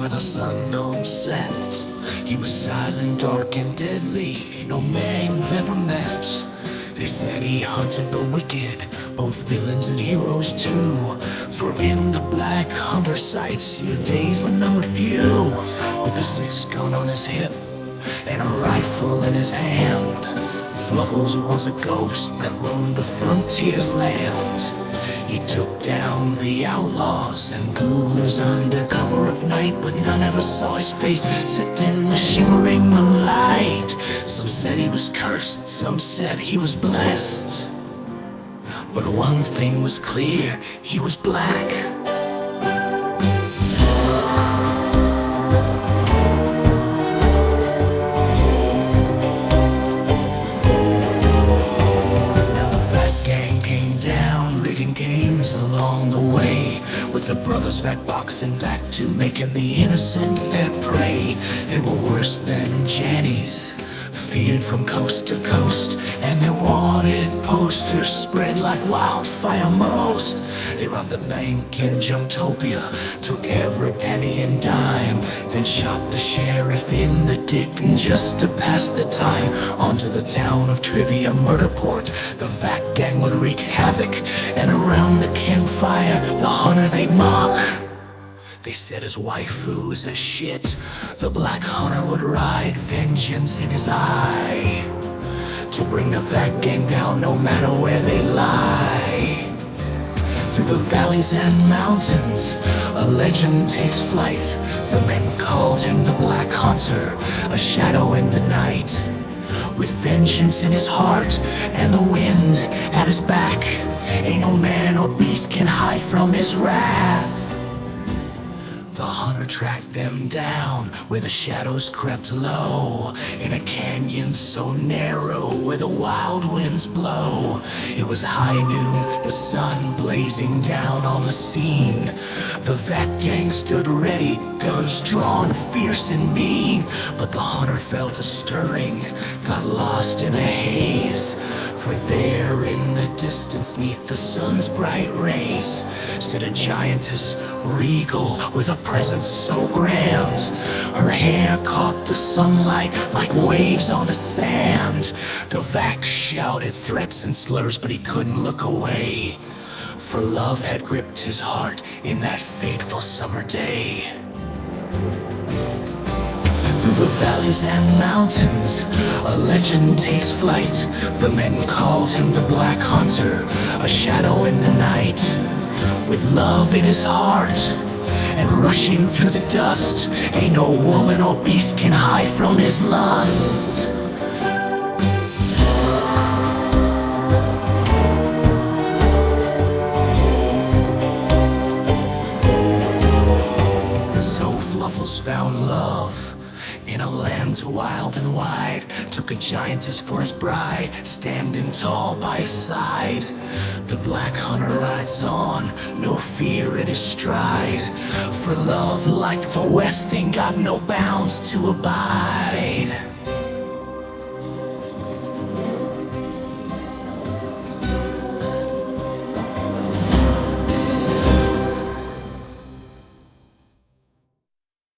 where the sun don't set. He was silent, dark, and deadly, ain't no man you've ever met. They said he hunted the wicked, both villains and heroes too. For in the Black Hunter sights, your days were numbered few. With a 6-gun on his hip and a rifle in his hand, Fluffles was a ghost that roamed the frontier's land. He took down the outlaws and ghouls under cover of night, but none ever saw his face except in the shimmering moonlight. Some said he was cursed, some said he was blessed, but one thing was clear, he was black. Along the way, with the brothers Vac Box and Vac 2 making the innocent their prey. They were worse than Jannies, feared from coast to coast, and their wanted posters spread like wildfire most. They robbed the bank in Jumptopia, took every penny and dime, then shot the sheriff in the dick just to pass the time. Onto the town of Trivia Murderport, the Vac gang would wreak havoc, and around the campfire, the hunter they'd mock. They said his waifu was a shit. The Black Hunter would ride vengeance in his eye, to bring the Vac gang down no matter where they lie. Through the valleys and mountains, a legend takes flight. The men called him the Black Hunter, a shadow in the night. With vengeance in his heart and the wind at his back, ain't no man or beast can hide from his wrath. The hunter tracked them down where the shadows crept low, in a canyon so narrow where the wild winds blow. It was high noon, the sun blazing down on the scene. The Vac gang stood ready, guns drawn, fierce and mean. But the hunter felt a stirring, got lost in a haze. For there in the distance, neath the sun's bright rays, stood a giantess, regal, with a presence so grand. Her hair caught the sunlight like waves on the sand. The Vac shouted threats and slurs, but he couldn't look away, for love had gripped his heart in that fateful summer day. Through the valleys and mountains, a legend takes flight. The men called him the Black Hunter, a shadow in the night. With love in his heart and rushing through the dust, ain't no woman or beast can hide from his lust. And so Fluffles found love in a land wild and wide, took a giantess for his bride, standing tall by his side. The Black Hunter rides on, no fear in his stride, for love like the West ain't got no bounds to abide.